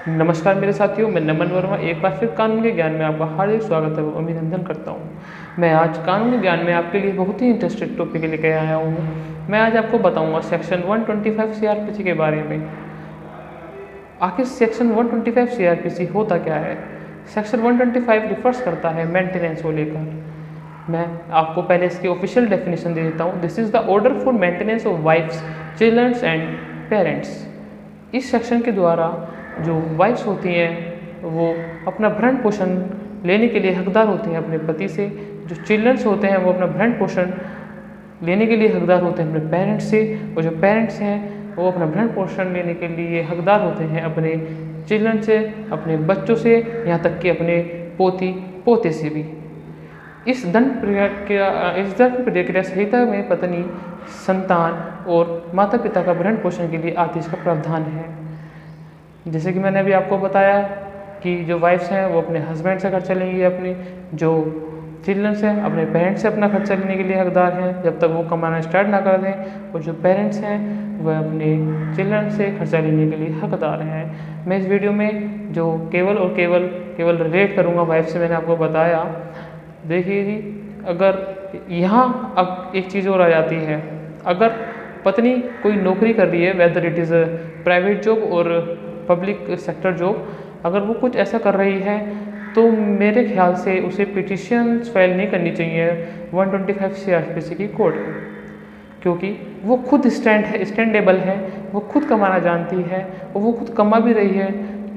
नमस्कार मेरे साथियों, मैं नमन वर्मा एक बार फिर कानून के ज्ञान में आपका हार्दिक स्वागत है अभिनंदन करता हूँ। मैं आज कानूनी ज्ञान में आपके लिए बहुत ही इंटरेस्टेड टॉपिक लेकर आया हूँ। मैं आज आपको बताऊँगा सेक्शन 125 सीआरपीसी के बारे में। आखिर सेक्शन 125 सीआरपीसी होता क्या है? सेक्शन 125 रिफर्स करता है मेंटेनेंस को लेकर। मैं आपको पहले इसकी ऑफिशियल डेफिनेशन दे देता हूँ। This is the order for maintenance of wife's, children's and parents. इस सेक्शन के द्वारा जो वाइफ्स होती हैं वो अपना भरण पोषण लेने के लिए हकदार होती हैं अपने पति से। जो चिल्ड्रंस होते हैं वो अपना भरण पोषण लेने के लिए हकदार होते हैं अपने पेरेंट्स से, और जो पेरेंट्स हैं वो अपना भरण पोषण लेने के लिए हकदार होते हैं अपने चिल्ड्रन से, अपने बच्चों से, यहाँ तक कि अपने पोती पोते से भी। इस दंड प्रक्रिया संहिता में पत्नी, संतान और माता पिता का भरण पोषण के लिए आदेश का प्रावधान है। जैसे कि मैंने अभी आपको बताया कि जो वाइफ्स हैं वो अपने हस्बैंड से खर्चा लेंगी, अपने जो चिल्ड्रंस हैं अपने पेरेंट्स से अपना खर्चा लेने के लिए हकदार हैं जब तक वो कमाना स्टार्ट ना कर दें, और जो पेरेंट्स हैं वह अपने चिल्ड्रन से खर्चा लेने के लिए हकदार हैं। मैं इस वीडियो में जो केवल रिलेट करूँगा वाइफ से, मैंने आपको बताया। देखिए जी, अगर यहाँ अब एक चीज़ और आ जाती है। अगर पत्नी कोई नौकरी कर रही है, whether it is private job और पब्लिक सेक्टर जॉब, अगर वो कुछ ऐसा कर रही है तो मेरे ख्याल से उसे पिटीशन फाइल नहीं करनी चाहिए 125 सीआरपीसी की कोर्ट में, क्योंकि वो खुद स्टैंडेबल है, वो खुद कमाना जानती है और वो खुद कमा भी रही है,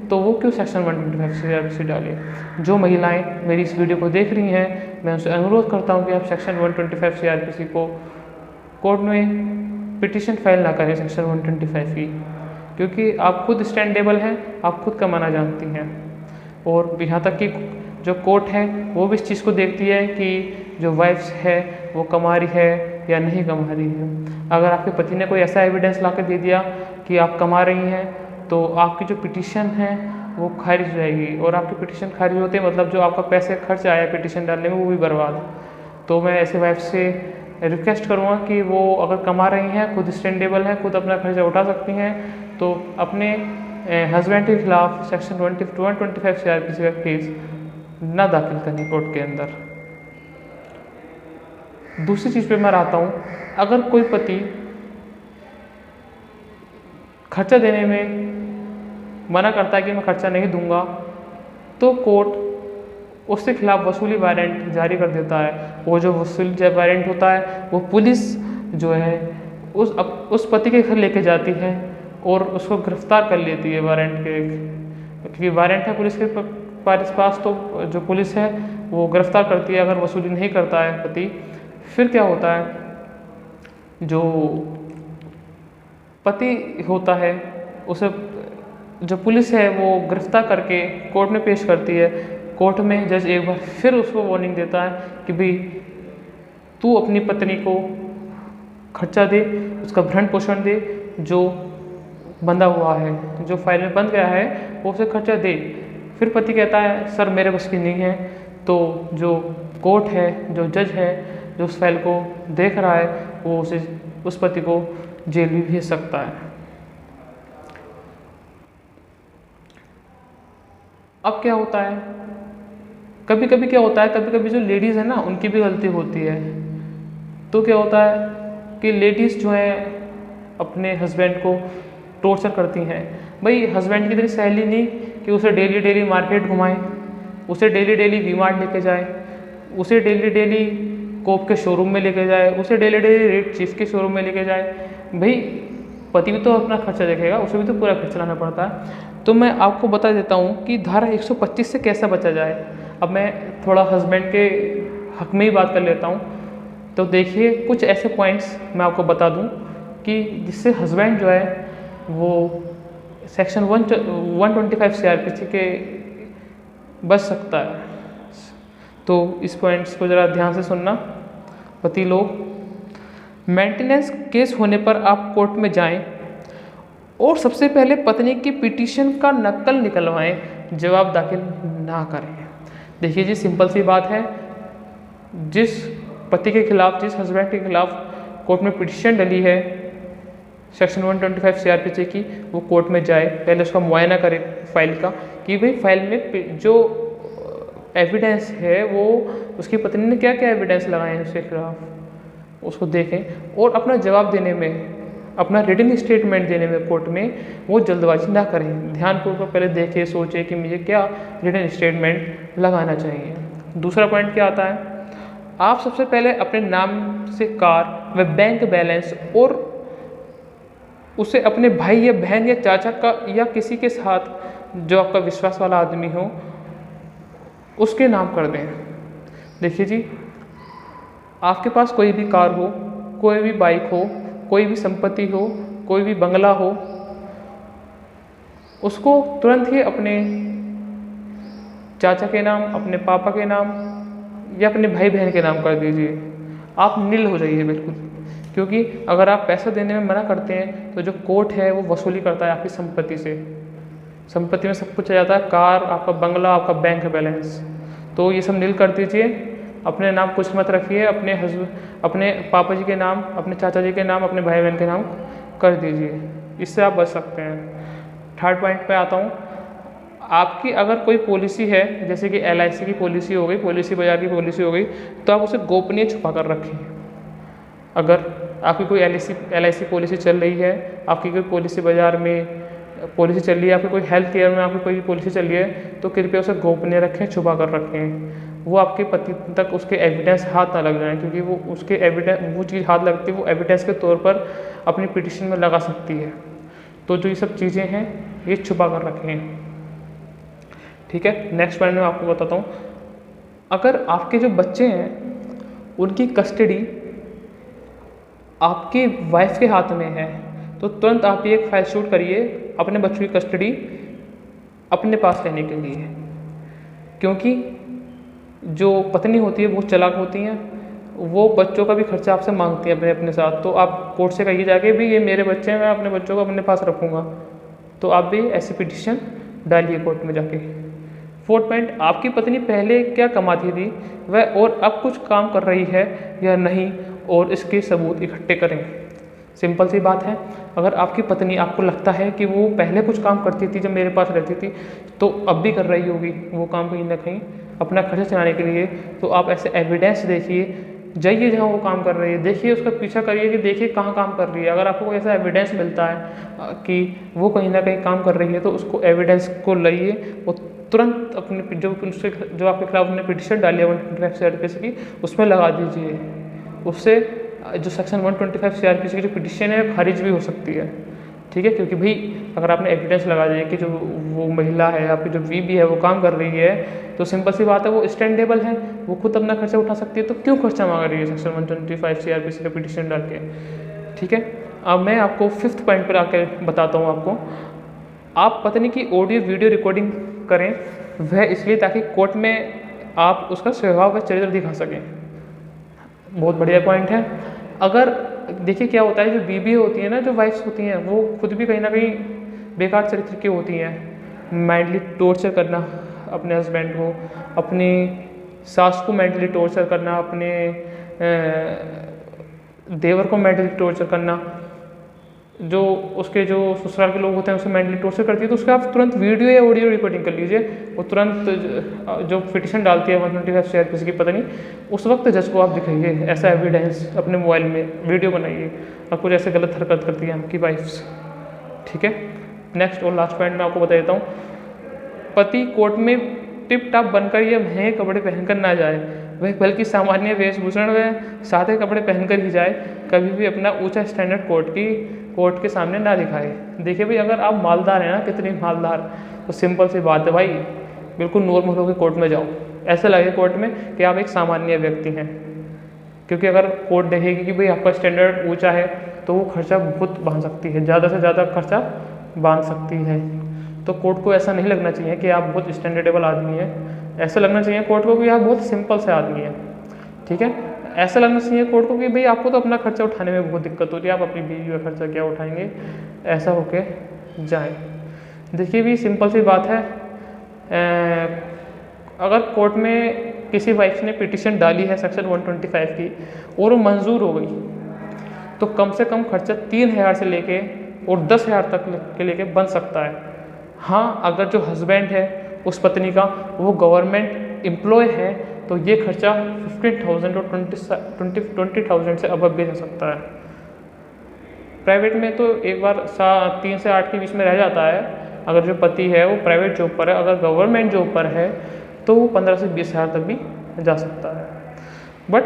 तो वो क्यों सेक्शन 125 सीआरपीसी डाले। जो महिलाएं मेरी इस वीडियो को देख रही हैं, मैं उनसे अनुरोध करता हूं कि आप सेक्शन 125 सीआरपीसी को कोर्ट में पिटीशन फाइल ना करें सेक्शन 125 की, क्योंकि आप खुद स्टैंडेबल हैं, आप खुद कमाना जानती हैं। और यहाँ तक कि जो कोर्ट है वो भी इस चीज़ को देखती है कि जो वाइफ्स है वो कमा रही है या नहीं कमा रही है। अगर आपके पति ने कोई ऐसा एविडेंस ला कर दे दिया कि आप कमा रही हैं, तो आपकी जो पिटीशन है वो खारिज हो जाएगी, और आपकी पिटीशन खारिज होते हैं मतलब जो आपका पैसे खर्च आया पिटीशन डालने में वो भी बर्बाद। तो मैं ऐसे वाइफ से रिक्वेस्ट करूँगा कि वो अगर कमा रही हैं, खुद स्टैंडेबल हैं, खुद अपना खर्चा उठा सकती हैं, तो अपने हस्बैंड के खिलाफ सेक्शन 125 सीआरपीसी का केस ना दाखिल करें कोर्ट के अंदर। दूसरी चीज़ पे मैं आता हूँ। अगर कोई पति खर्चा देने में मना करता है कि मैं खर्चा नहीं दूंगा, तो कोर्ट उसके खिलाफ वसूली वारंट जारी कर देता है। वो जो वसूली वारंट होता है वो पुलिस जो है उस पति के घर लेके जाती है और उसको गिरफ्तार कर लेती है वारंट के, क्योंकि वारंट है पुलिस के पास, तो जो पुलिस है वो गिरफ्तार करती है अगर वसूली नहीं करता है पति। फिर क्या होता है, जो पति होता है उसे जो पुलिस है वो गिरफ्तार करके कोर्ट में पेश करती है। कोर्ट में जज एक बार फिर उसको वार्निंग देता है कि भाई तू अपनी पत्नी को खर्चा दे, उसका भरण पोषण दे, जो बंधा हुआ है, जो फाइल में बंद गया है वो उसे खर्चा दे। फिर पति कहता है सर मेरे बस की नहीं है, तो जो कोर्ट है, जो जज है, जो उस फाइल को देख रहा है, वो उस पति को जेल भी भेज सकता है। अब क्या होता है, कभी कभी क्या होता है, कभी कभी जो लेडीज़ है ना उनकी भी गलती होती है। तो क्या होता है कि लेडीज़ जो है अपने हस्बैंड को टॉर्चर करती हैं। भाई हस्बैंड की इतनी सैलरी नहीं कि उसे डेली मार्केट घुमाएं, उसे डेली वी मार्ट लेके जाए, उसे डेली कोप के शोरूम में लेके जाए, उसे डेली रेड चीफ के शोरूम में लेके जाए। भाई पति भी तो अपना खर्चा देखेगा, उसे भी तो पूरा खर्चा लाना पड़ता है। तो मैं आपको बता देता हूँ कि धारा 125 से कैसे बचा जाए। अब मैं थोड़ा हस्बैंड के हक में ही बात कर लेता हूँ। तो देखिए कुछ ऐसे पॉइंट्स मैं आपको बता दूँ कि जिससे हस्बैंड जो है वो सेक्शन 125 सीआरपीसी के बच सकता है। तो इस पॉइंट्स को ज़रा ध्यान से सुनना। पति लोग, मेंटेनेंस केस होने पर आप कोर्ट में जाएं और सबसे पहले पत्नी की पिटीशन का नकल निकलवाएं, जवाब दाखिल ना करें। देखिए जी, सिंपल सी बात है। जिस पति के खिलाफ, जिस हस्बैंड के खिलाफ कोर्ट में पिटीशन डली है, सेक्शन 125 सीआरपीसी की वो कोर्ट में जाए, पहले उसका मुआयना करे फाइल का कि भाई फाइल में जो एविडेंस है वो उसकी पत्नी ने क्या क्या एविडेंस लगाए हैं उसके खिलाफ, उसको देखें और अपना जवाब देने में, अपना रिटन स्टेटमेंट देने में कोर्ट में वो जल्दबाजी ना करें। ध्यानपूर्वक पहले देखें, सोचें कि मुझे क्या रिटन स्टेटमेंट लगाना चाहिए। दूसरा पॉइंट क्या आता है, आप सबसे पहले अपने नाम से कार व बैंक बैलेंस और उसे अपने भाई या बहन या चाचा का या किसी के साथ जो आपका विश्वास वाला आदमी हो उसके नाम कर दें। देखिए जी, आपके पास कोई भी कार हो, कोई भी बाइक हो, कोई भी संपत्ति हो, कोई भी बंगला हो, उसको तुरंत ही अपने चाचा के नाम, अपने पापा के नाम या अपने भाई बहन के नाम कर दीजिए। आप नील हो जाइए बिल्कुल, क्योंकि अगर आप पैसा देने में मना करते हैं तो जो कोर्ट है वो वसूली करता है आपकी संपत्ति से। संपत्ति में सब कुछ आ जाता है, कार, आपका बंगला, आपका बैंक बैलेंस। तो ये सब नील कर दीजिए। अपने नाम कुछ मत रखिए, अपने पापा जी के नाम, अपने चाचा जी के नाम, अपने भाई बहन के नाम कर दीजिए। इससे आप बच सकते हैं। थर्ड पॉइंट पे आता हूँ, आपकी अगर कोई पॉलिसी है, जैसे कि LIC की पॉलिसी हो गई, पॉलिसी बाजार की पॉलिसी हो गई, तो आप उसे गोपनीय छुपा कर रखें। अगर आपकी कोई LIC पॉलिसी चल रही है, आपकी कोई पॉलिसी बाजार में पॉलिसी चल रही है, आपकी कोई हेल्थ केयर में आपकी कोई पॉलिसी चल रही है, तो कृपया उसे गोपनीय रखें, छुपा कर रखें। वो आपके पति तक उसके एविडेंस हाथ ना लग जाए, क्योंकि वो उसके एविडेंस, वो चीज़ हाथ लगती है वो एविडेंस के तौर पर अपनी पिटीशन में लगा सकती है। तो जो ये सब चीज़ें हैं ये छुपा कर रखें। ठीक है, नेक्स्ट पॉइंट मैं आपको बताता हूँ, अगर आपके जो बच्चे हैं उनकी कस्टडी आपकी वाइफ के हाथ में है तो तुरंत आप ये एक फाइल शूट करिए अपने बच्चों की कस्टडी अपने पास लेने के लिए, क्योंकि जो पत्नी होती है वो चालाक होती हैं, वो बच्चों का भी खर्चा आपसे मांगती है अपने साथ। तो आप कोर्ट से कहिए जाके भी ये मेरे बच्चे हैं, मैं अपने बच्चों को अपने पास रखूँगा, तो आप भी ऐसी पिटीशन डालिए कोर्ट में जाके। फोर्थ पॉइंट, आपकी पत्नी पहले क्या कमाती थी वह और अब कुछ काम कर रही है या नहीं, और इसके सबूत इकट्ठे करें। सिंपल सी बात है, अगर आपकी पत्नी, आपको लगता है कि वो पहले कुछ काम करती थी जब मेरे पास रहती थी, तो अब भी कर रही होगी वो काम कहीं ना कहीं अपना खर्चा चलाने के लिए, तो आप ऐसे एविडेंस देखिए, जाइए जहाँ वो काम कर रही है, देखिए उसका पीछा करिए कि देखिए कहाँ काम कर रही है। अगर आपको कोई ऐसा एविडेंस मिलता है कि वो कहीं ना कहीं काम कर रही है, तो उसको एविडेंस को लाइए और तुरंत अपने जो आपके खिलाफ उन्होंने पिटीशन डाली है 125 CRPC की, उसमें लगा दीजिए। उससे जो सेक्शन 125 CRPC की जो पिटीशन है खारिज भी हो सकती है। ठीक है, क्योंकि भाई अगर आपने एविडेंस लगा दिया कि जो वो महिला है, आपकी जो बीवी है वो काम कर रही है, तो सिंपल सी बात है वो स्टैंडेबल है, वो खुद अपना खर्चा उठा सकती है, तो क्यों खर्चा मांग रही है सेक्शन 125 CRPC का पिटीशन डाल के। ठीक है, अब मैं आपको फिफ्थ पॉइंट पर आकर बताता हूँ आपको, आप पत्नी की ऑडियो वीडियो रिकॉर्डिंग करें, वह इसलिए ताकि कोर्ट में आप उसका स्वभाव व चरित्र दिखा सकें। बहुत बढ़िया पॉइंट है। अगर देखिए क्या होता है, जो बीबी होती है ना, जो वाइफ्स होती हैं, वो खुद भी कहीं ना कहीं बेकार चरित्र की होती हैं। मेंटली टॉर्चर करना अपने हस्बैंड को, अपनी सास को मेंटली टॉर्चर करना, अपने देवर को मेंटली टॉर्चर करना, जो उसके जो ससुराल के लोग होते हैं उसे मेंटली टॉर्चर करती है, तो उसका आप तुरंत वीडियो या ऑडियो रिकॉर्डिंग कर लीजिए। वो तुरंत जो पिटीशन डालती है 125 CRPC की पत्नी, उस वक्त जज को आप दिखाइए ऐसा एविडेंस, अपने मोबाइल में वीडियो बनाइए और कुछ ऐसे गलत हरकत करती है आपकी वाइफ्स। ठीक है, नेक्स्ट और लास्ट पॉइंट मैं आपको बता देता हूँ, पति कोर्ट में टिप टॉप बनकर या महंगे कपड़े पहनकर ना जाए, वह बल्कि सामान्य वेशभूषण व सादे कपड़े पहनकर ही जाए। कभी भी अपना ऊंचा स्टैंडर्ड कोर्ट के सामने ना दिखाए। देखिए भाई, अगर आप मालदार हैं ना, कितनी मालदार, तो सिंपल सी बात है भाई, बिल्कुल नॉर्मल होकर कोर्ट में जाओ, ऐसा लगे कोर्ट में कि आप एक सामान्य व्यक्ति हैं। क्योंकि अगर कोर्ट देखेगी कि भाई आपका स्टैंडर्ड ऊंचा है, तो वो खर्चा बहुत बांध सकती है, ज़्यादा से ज़्यादा खर्चा बांध सकती है। तो कोर्ट को ऐसा नहीं लगना चाहिए कि आप बहुत स्टैंडर्डेबल आदमी हैं, ऐसा लगना चाहिए कोर्ट को कि आप बहुत सिंपल से आदमी हैं। ठीक है, ऐसा लगना चाहिए कोर्ट को कि भाई आपको तो अपना खर्चा उठाने में बहुत दिक्कत हो रही है, आप अपनी बीवी का खर्चा क्या उठाएंगे, ऐसा होके जाए। देखिए भी सिंपल सी बात है, अगर कोर्ट में किसी वाइफ ने पिटीशन डाली है सेक्शन 125 की और वो मंजूर हो गई, तो कम से कम खर्चा 3,000 से लेके और 10,000 तक के लेके बन सकता है। हाँ, अगर जो हस्बैंड है उस पत्नी का वो गवर्नमेंट एम्प्लॉय है तो ये खर्चा 15,000 और 20,000 से अबव भी हो सकता है। प्राइवेट में तो एक बार 3 से 8 के बीच में रह जाता है अगर जो पति है वो प्राइवेट जॉब पर है। अगर गवर्नमेंट जॉब पर है तो वो 15 से 20,000 तक भी जा सकता है। बट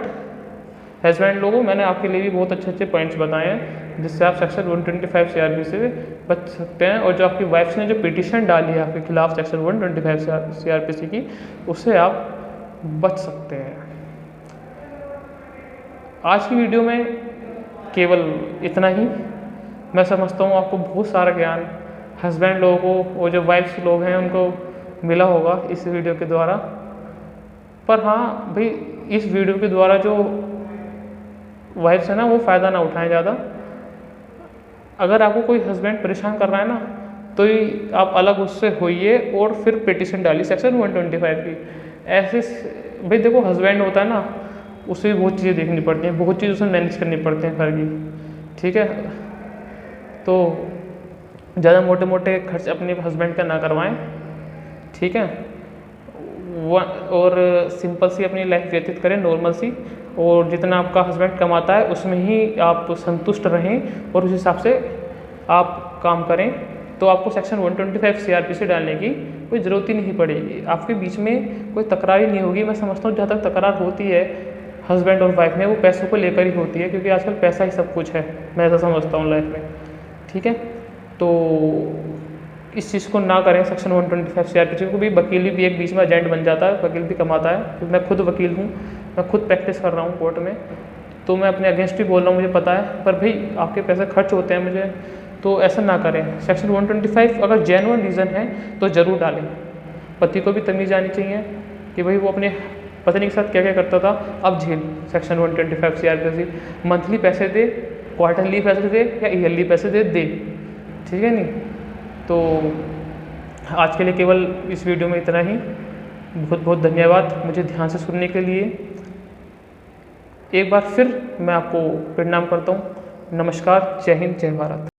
हस्बैंड लोगों, मैंने आपके लिए भी बहुत अच्छे पॉइंट्स बताए हैं जिससे आप सेक्शन 125 CRPC से बच सकते हैं। और जो आपकी वाइफ ने जो पिटीशन डाली है आपके खिलाफ सेक्शन 125 CRPC की, उससे आप बच सकते हैं। आज की वीडियो में केवल इतना ही। मैं समझता हूँ आपको बहुत सारा ज्ञान हस्बैंड लोगों को और जो वाइफ्स लोग हैं उनको मिला होगा इस वीडियो के द्वारा। पर हाँ भाई, इस वीडियो के द्वारा जो वाइफ्स है ना वो फ़ायदा ना उठाएं ज़्यादा। अगर आपको कोई हस्बैंड परेशान कर रहा है ना तो आप अलग उससे होइए और फिर पिटीशन डालिए सेक्शन 125 की। ऐसे भाई देखो, हस्बैंड होता है ना उसे भी बहुत चीज़ें देखनी पड़ती हैं, बहुत चीज़ उसे मैनेज करनी पड़ती हैं घर की, ठीक है। तो ज़्यादा मोटे मोटे खर्च अपने हस्बैंड का ना करवाएं, ठीक है। और सिंपल सी अपनी लाइफ व्यतीत करें, नॉर्मल सी। और जितना आपका हस्बैंड कमाता है उसमें ही आप संतुष्ट रहें और उस हिसाब से आप काम करें, तो आपको सेक्शन 125 CRPC डालने की कोई ज़रूरत ही नहीं पड़ेगी। आपके बीच में कोई तकरार ही नहीं होगी। मैं समझता हूँ जहाँ तक तकरार होती है हस्बैंड और वाइफ में, वो पैसों को लेकर ही होती है, क्योंकि आजकल पैसा ही सब कुछ है, मैं ऐसा समझता हूँ लाइफ में, ठीक है। तो इस चीज़ को ना करें सेक्शन 125 CRPC को भी। वकील भी एक बीच में एजेंट बन जाता है, वकील भी कमाता है, क्योंकि मैं खुद वकील हूँ, मैं खुद प्रैक्टिस कर रहा हूँ कोर्ट में, तो मैं अपने अगेंस्ट भी बोल रहा हूँ, मुझे पता है। पर भाई आपके पैसे खर्च होते हैं मुझे, तो ऐसा ना करें। सेक्शन 125 अगर जेन्युइन रीज़न है तो ज़रूर डालें। पति को भी तमीज़ आनी चाहिए कि भाई वो अपने पत्नी के साथ क्या क्या करता था, अब झेल। सेक्शन 125 CRPC मंथली पैसे दे, क्वार्टरली पैसे दे या ईयरली पैसे दे, ठीक है। नहीं तो आज के लिए केवल इस वीडियो में इतना ही। बहुत बहुत धन्यवाद मुझे ध्यान से सुनने के लिए। एक बार फिर मैं आपको प्रणाम करता हूँ। नमस्कार, जय हिंद, जय भारत।